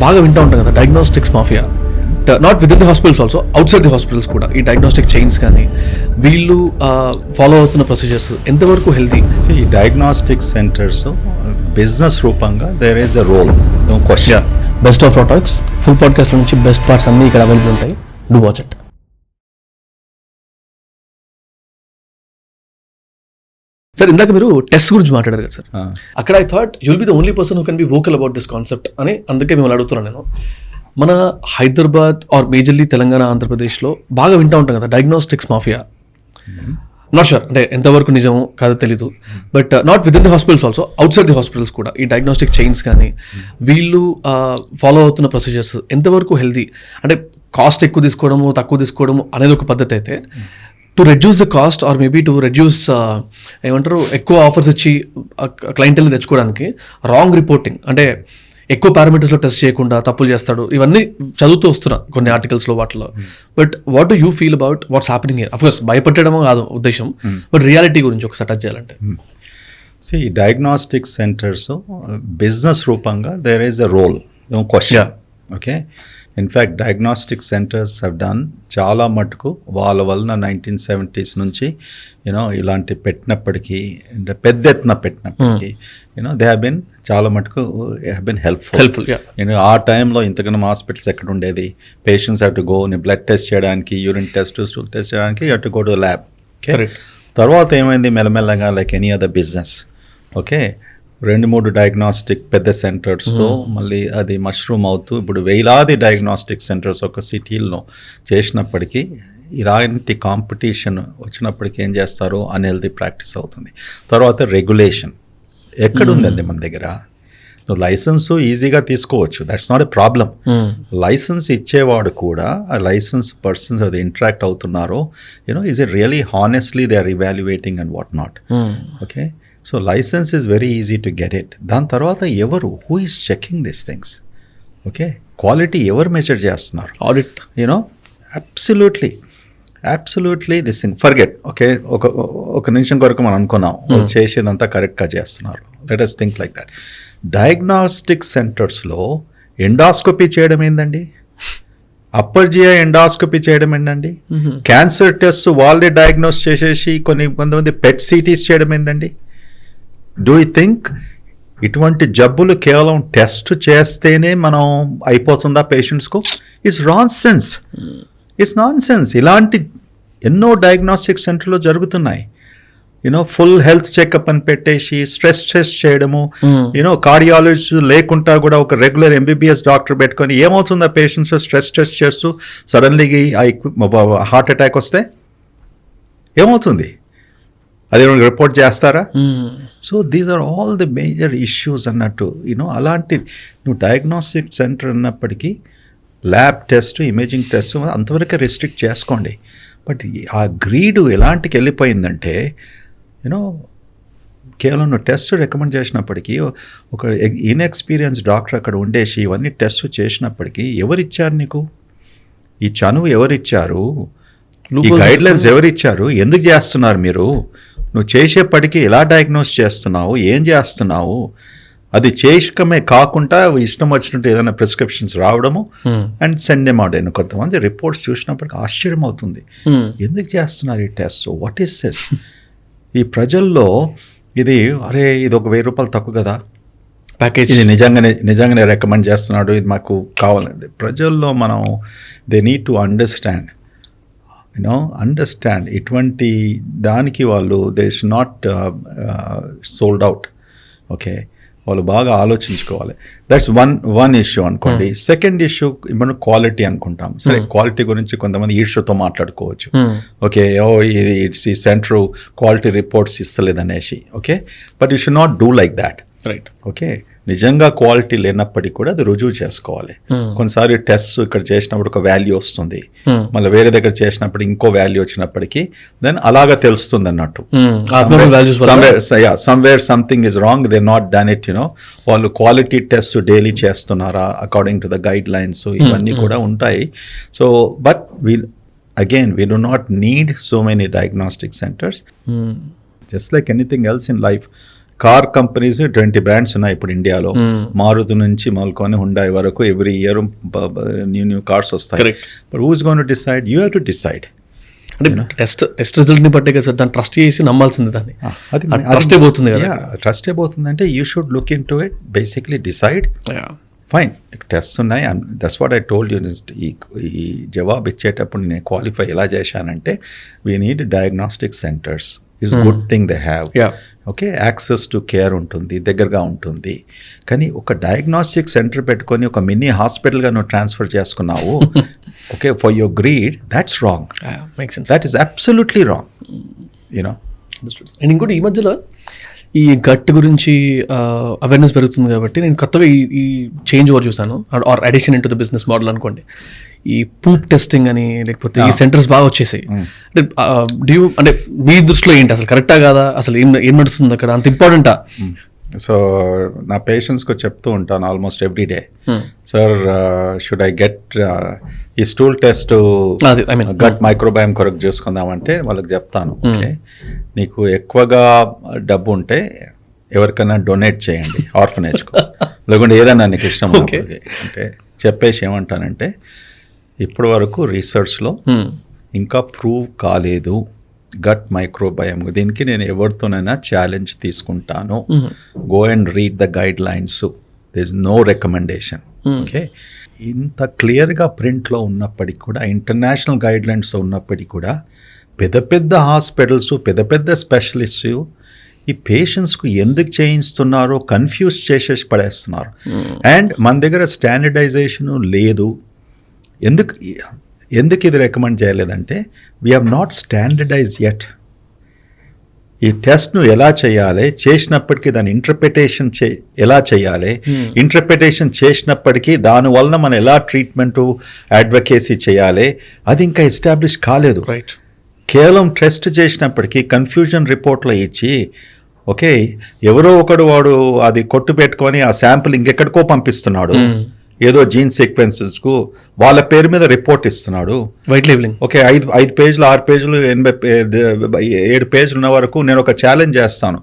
బాగా వింటూ ఉంటాం కదా diagnostics mafia, not with in the hospitals also, out side the hospitals కూడా ఈ డయాగ్నోస్టిక్ చైన్స్ కానీ వీళ్ళు ఫాలో అవుతున్న ప్రొసీజర్స్ ఎంతవరకు హెల్తీ? ఈ డయాగ్నోస్టిక్ సెంటర్స్ బిజినెస్ రూపంగా there is a role, no question. Best of talks full podcast నుంచి best parts అన్నీ ఇక్కడ అవైలబుల్ ఉంటాయి. Do watch it. సార్, ఇందాక మీరు టెస్ట్ గురించి మాట్లాడారు కదా సార్, అక్కడ I thought you'll be the only person who can be vocal about this concept అని, అందుకే మిమ్మల్ని అడుగుతున్నాను నేను. మన హైదరాబాద్ ఆర్ మేజర్లీ తెలంగాణ, ఆంధ్రప్రదేశ్లో బాగా వింటూ ఉంటాం కదా డయాగ్నోస్టిక్స్ మాఫియా. నాట్ షూర్ అంటే ఎంతవరకు నిజమో కాదో తెలీదు, but not with in the hospitals also, out side the hospitals కూడా ఈ డయాగ్నోస్టిక్ చైన్స్ కానీ వీళ్ళు ఫాలో అవుతున్న ప్రొసీజర్స్ ఎంతవరకు హెల్తీ? అంటే కాస్ట్ ఎక్కువ తీసుకోవడము, తక్కువ తీసుకోవడము అనేది ఒక పద్ధతి అయితే, to reduce the cost or maybe to reduce ఏమంటారు ఎక్కువ ఆఫర్స్ ఇచ్చి క్లయింటల్ని తెచ్చుకోవడానికి రాంగ్ రిపోర్టింగ్, అంటే ఎక్కువ పారామీటర్స్లో టెస్ట్ చేయకుండా తప్పులు చేస్తాడు, ఇవన్నీ చదువుతూ వస్తున్నా కొన్ని ఆర్టికల్స్లో వాటిలో. But what do you feel about what's happening here? Of course భయపెట్టడమో కాదు ఉద్దేశం, బట్ రియాలిటీ గురించి ఒకసారి టచ్ చేయాలంటే. ఈ డయాగ్నోస్టిక్ సెంటర్స్ బిజినెస్ రూపంగా there is a role, no question. Okay, in fact diagnostic centres have done చాలా మటుకు వాళ్ళ వలన 1970s నుంచి ఇలాంటి పెట్టినప్పటికీ, పెద్ద ఎత్తున పెట్టినప్పటికీ దే హ్యావ్ బిన్ చాలా మటుకు హ్యావ్ బిన్ హెల్ప్ఫుల్. ఆ టైంలో ఇంతకన్నా హాస్పిటల్స్ ఎక్కడ ఉండేది? Patients have to go, blood test చేయడానికి, యూరిన్ టెస్ట్, స్టూల్ టెస్ట్ చేయడానికి you have to go to lab. తర్వాత ఏమైంది మెల్లమెల్లగా, like any other business, okay, 2-3 diagnostic పెద్ద సెంటర్స్తో మళ్ళీ అది మష్రూమ్ అవుతూ ఇప్పుడు వేలాది డయాగ్నోస్టిక్ సెంటర్స్ ఒక సిటీల్లో చేసినప్పటికీ ఇలాంటి కాంపిటీషన్ వచ్చినప్పటికీ ఏం చేస్తారు, అన్హెల్తీ ప్రాక్టీస్ అవుతుంది. తర్వాత రెగ్యులేషన్ ఎక్కడుందండి మన దగ్గర? నువ్వు లైసెన్స్ ఈజీగా తీసుకోవచ్చు, that's not a problem. Licence ఇచ్చేవాడు కూడా ఆ లైసెన్స్ పర్సన్స్ అది ఇంటరాక్ట్ అవుతున్నారో is it really honestly they are evaluating and what not. Okay, so licence is very easy to get it. దాని తర్వాత ఎవరు, who is checking this things? Okay, quality ఎవరు measure చేస్తున్నారు? Audit, absolutely this thing forget. Okay, ఒక నిమిషం కొరకు మనం అనుకున్నాం చేసేదంతా కరెక్ట్గా చేస్తున్నారు. Let us think like that. డయాగ్నోస్టిక్ సెంటర్స్లో ఎండాస్కోపీ చేయడం ఏందండి? అప్పర్ జిఐ ఎండాస్కోపీ చేయడం ఏంటండి? క్యాన్సర్ టెస్ట్ వాళ్ళే డయాగ్నోస్ చేసేసి కొంతమంది పెట్ సిటీస్ చేయడం ఏందండి? డూ యూ థింక్ ఇటువంటి జబ్బులు కేవలం టెస్ట్ చేస్తేనే మనం అయిపోతుందా పేషెంట్స్కు? It's non sense. ఇలాంటి ఎన్నో డయాగ్నోస్టిక్ సెంటర్లో జరుగుతున్నాయి. ఫుల్ హెల్త్ చెకప్ అని పెట్టేసి స్ట్రెస్ టెస్ట్ చేయడము, కార్డియాలజిస్ట్ లేకుండా కూడా ఒక రెగ్యులర్ MBBS డాక్టర్ పెట్టుకొని ఏమవుతుందా పేషెంట్స్ స్ట్రెస్ టెస్ట్ చేస్తూ సడన్లీ హార్ట్ అటాక్ వస్తే ఏమవుతుంది? అది రిపోర్ట్ చేస్తారా? So these are all the major issues అన్నట్టు. అలాంటి నువ్వు డయాగ్నోస్టిక్ సెంటర్ అన్నప్పటికీ ల్యాబ్ టెస్ట్, ఇమేజింగ్ టెస్ట్ అంతవరకు రెస్ట్రిక్ట్ చేసుకోండి. బట్ ఆ గ్రీడు ఎలాంటికి వెళ్ళిపోయిందంటే కేవలం నువ్వు టెస్ట్ రికమెండ్ చేసినప్పటికీ ఒక ఇన్ఎక్స్పీరియన్స్ డాక్టర్ అక్కడ ఉండేసి ఇవన్నీ టెస్ట్ చేసినప్పటికీ ఎవరిచ్చారు నీకు? ఈ చనువు ఎవరిచ్చారు? ఈ గైడ్లైన్స్ ఎవరిచ్చారు? ఎందుకు చేస్తున్నారు మీరు? నువ్వు చేసేప్పటికీ ఎలా డయాగ్నోస్ చేస్తున్నావు, ఏం చేస్తున్నావు? అది చేయకమే కాకుండా ఇష్టం వచ్చినట్టు ఏదైనా ప్రిస్క్రిప్షన్స్ రావడము అండ్ సెండ్ దెమ్ అవుట్. కొంతమంది రిపోర్ట్స్ చూసినప్పటికీ ఆశ్చర్యం అవుతుంది, ఎందుకు చేస్తున్నారు ఈ టెస్ట్? What is this? ఈ ప్రజల్లో ఇది ఇది ఒక 1000 రూపాయలు తక్కువ కదా ప్యాకేజ్, ఇది నిజంగానే రికమెండ్ చేస్తున్నాడు, ఇది మాకు కావాలండి. ప్రజల్లో మనం దే నీడ్ టు అండర్స్టాండ్ ఇటువంటి దానికి వాళ్ళు they should not sold out. Okay, వాళ్ళు బాగా ఆలోచించుకోవాలి. దట్స్ వన్ ఇష్యూ అనుకోండి. సెకండ్ ఇష్యూ మనం క్వాలిటీ అనుకుంటాం. సరే, క్వాలిటీ గురించి కొంతమంది ఈర్ష్యతో మాట్లాడుకోవచ్చు. ఓకే, ఇది ఇట్స్ ఈ సెంటర్ క్వాలిటీ రిపోర్ట్స్ ఇస్తలేదనేసి. Okay, but you should not do like that. Right. Okay, నిజంగా క్వాలిటీ లేనప్పటికీ కూడా అది రుజువు చేసుకోవాలి. కొన్నిసార్లు టెస్ట్ ఇక్కడ చేసినప్పుడు ఒక వాల్యూ వస్తుంది, మళ్ళీ వేరే దగ్గర చేసినప్పుడు ఇంకో వాల్యూ వచ్చినప్పటికీ దెన్ అలాగా తెలుస్తుంది అన్నట్టు. Somewhere something is wrong, they not done it. వాళ్ళు క్వాలిటీ టెస్ట్ డైలీ చేస్తున్నారా according to the guide lines, ఇవన్నీ కూడా ఉంటాయి. So but we do not need so many diagnostic centers. Just like anything else in life, car companies 20 brands ఉన్నాయి ఇప్పుడు ఇండియాలో. మారుతి నుంచి మొదలుకొని హుండాయ్ వరకు ఎవ్రీ ఇయర్ న్యూ కార్స్ వస్తాయి. But who is going to decide? You have to decide. అంటే test రిజల్ట్ని బట్టే కదా సార్, దాన్ని ట్రస్ట్ చేసి నమ్మాల్సింది, దాన్ని అది ట్రస్టే పోతుంది కదా. ట్రస్టే పోతుంది అంటే you should look into it, basically decide. Fine, test ఉన్నాయి, that's what I told you. ఈ జవాబు ఇచ్చేటప్పుడు నేను క్వాలిఫై ఎలా చేశానంటే, we need diagnostic centres. It's good thing they have. Okay, access to care ఉంటుంది, దగ్గరగా ఉంటుంది. కానీ ఒక డయాగ్నోస్టిక్ సెంటర్ పెట్టుకొని ఒక మినీ హాస్పిటల్గా నువ్వు ట్రాన్స్ఫర్ చేసుకున్నావు, okay, for your greed, that's wrong. That is absolutely wrong, you know. And ఇంకోటి, ఈ మధ్యలో ఈ గట్ గురించి అవేర్నెస్ పెరుగుతుంది కాబట్టి నేను కొత్తగా ఈ చేంజ్ ఓవర్ చూసాను, or addition into the business model అనుకోండి. ఈ పూప్ టెస్టింగ్ అని, లేకపోతే ఈ సెంటర్స్ బాగా వచ్చేసాయి. అంటే అంటే మీ దృష్టిలో ఏంటి, అసలు కరెక్టా కాదా, అసలు ఏం నడుస్తుంది అక్కడ, అంత ఇంపార్టెంటా? సో నా పేషెంట్స్కి చెప్తూ ఉంటాను almost every day, sir should I get ఈ స్టూల్ టెస్ట్ గట్ మైక్రోబయామ్ కొరకు చేసుకుందామంటే వాళ్ళకి చెప్తాను, ఓకే, నీకు ఎక్కువగా డబ్బు ఉంటే ఎవరికైనా డొనేట్ చేయండి ఆర్ఫనేజ్కు, లేకుంటే ఏదైనా నీకు ఇష్టం అంటే చెప్పేసి ఏమంటానంటే, ఇప్పటి వరకు రీసెర్చ్లో ఇంకా ప్రూవ్ కాలేదు గట్ మైక్రోబయామ్. దీనికి నేను ఎవరితోనైనా ఛాలెంజ్ తీసుకుంటాను. Go and read the guidelines, there is no recommendation. Okay, ఇంత క్లియర్గా ప్రింట్లో ఉన్నప్పటికీ కూడా, ఇంటర్నేషనల్ గైడ్ లైన్స్ ఉన్నప్పటికీ కూడా, పెద్ద పెద్ద హాస్పిటల్స్, పెద్ద పెద్ద స్పెషలిస్ట్స్ ఈ పేషెంట్స్కు ఎందుకు చేయిస్తున్నారో కన్ఫ్యూజ్ చేసేసి పడేస్తున్నారు. అండ్ మన దగ్గర స్టాండర్డైజేషను లేదు. ఎందుకు ఇది రికమెండ్ చేయలేదంటే, we have not standardize yet. ఈ టెస్ట్ను ఎలా చేయాలి, చేసినప్పటికీ దాని ఇంటర్ప్రిటేషన్ ఎలా చేయాలి, ఇంటర్ప్రిటేషన్ చేసినప్పటికీ దానివల్ల మనం ఎలా ట్రీట్మెంటు అడ్వకేసీ చేయాలి, అది ఇంకా ఎస్టాబ్లిష్ కాలేదు. కేవలం టెస్ట్ చేసినప్పటికీ కన్ఫ్యూజన్ రిపోర్ట్లో ఇచ్చి, ఓకే, ఎవరో ఒకడు వాడు అది కొట్టు పెట్టుకొని ఆ శాంపుల్ ఇంకెక్కడికో పంపిస్తున్నాడు, ఏదో జీన్ సీక్వెన్సెస్కు వాళ్ళ పేరు మీద రిపోర్ట్ ఇస్తున్నాడు, వైట్ లేబులింగ్. ఓకే, 5 పేజీలు 6 పేజీలు 7 పేజీలు ఉన్న వరకు నేను ఒక ఛాలెంజ్ చేస్తాను,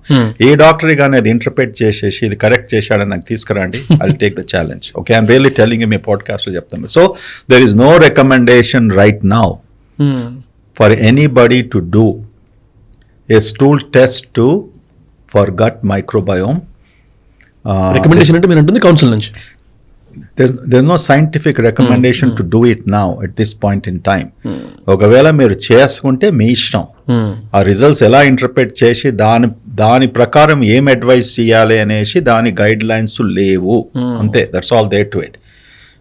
ఏ డాక్టర్ కానీ అది ఇంటర్ప్రిట్ చేసేసి ఇది కరెక్ట్ చేశాడని నాకు తీసుకురండి, I will take the challenge. Okay, I'm really telling me పాడ్కాస్ట్లో చెప్తాను. So there is no recommendation right now for anybody to do a stool test for gut microbiome. Recommendation అంటే మీరు అంటుంది కౌన్సిల్ నుంచి. There's no scientific recommendation to do it now at this point in time. ఒకవేళ మీరు చేసుకుంటే మీ ఇష్టం. ఆ results ఎలా ఇంటర్ప్రిట్ చేసి దాని ప్రకారం ఏం అడ్వైస్ చేయాలి అనేసి దాని గైడ్ లైన్స్ లేవు, అంతే. That's all there to it.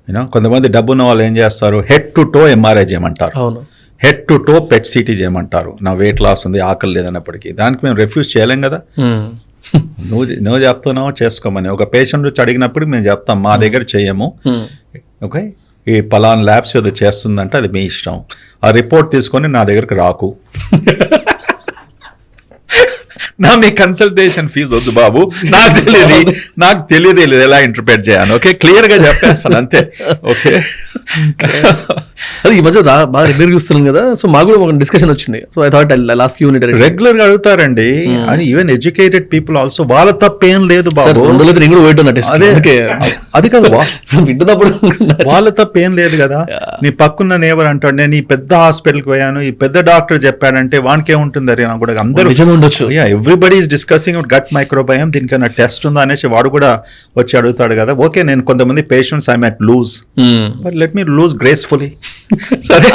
You know, కొంతమంది డబ్బున్న వాళ్ళు ఏం చేస్తారు, హెడ్ టు టో ఎంఆర్ఐ చేయమంటారు, head to toe PET CT చేయమంటారు. నా వెయిట్ లాస్ ఉంది, ఆకలి లేదన్నప్పటికీ దానికి మేము రిఫ్యూజ్ చేయలేం కదా. నువ్వు చెప్తున్నావు చేసుకోమని. ఒక పేషెంట్ వచ్చి అడిగినప్పుడు మేము చెప్తాం, మా దగ్గర చేయము, ఓకే, ఈ పలానా ల్యాబ్స్ ఏదో చేస్తుందంటే అది మీ ఇష్టం, ఆ రిపోర్ట్ తీసుకొని నా దగ్గరకు రాకు, మీ కన్సల్టేషన్ ఫీజు వద్దు బాబు, నాకు తెలియదు ఎలా ఇంటర్ప్రిట్ చేయాలి. ఓకే, క్లియర్గా చెప్పేస్తాను అంతే. ఓకే, అది ఈ మధ్య బాగా రెగ్యులర్ చూస్తున్నాం కదా, సో మాకు కూడా ఒక డిస్కషన్ వచ్చింది. So I thought last unit రెగ్యులర్గా అడుగుతారండి, అని ఈవెన్ ఎడ్యుకేటెడ్ పీపుల్ ఆల్సో. వాళ్ళ తప్పేం లేదు బాబు, నేను కూడా వెయిట్ అది కదా వింటున్నప్పుడు వాళ్ళ తప్పేం లేదు కదా. నీ పక్కన్న నేవర్ అంటాడు, నేను ఈ పెద్ద హాస్పిటల్కి పోయాను, ఈ పెద్ద డాక్టర్ చెప్పాడంటే వానికే ఉంటుంది. అది నాకు కూడా అందరూ ఉండొచ్చు, everybody is discussing gut microbiome, దీనికైనా టెస్ట్ ఉందా అనేసి వాడు కూడా వచ్చి అడుగుతాడు కదా. ఓకే, నేను కొంతమంది patients I met lose, but let me lose gracefully. సరే,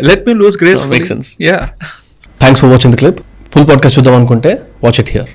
let me lose gracefully. Thanks for watching the clip. Full podcast చూద్దాం అనుకుంటే వాచ్ ఇట్ హియర్.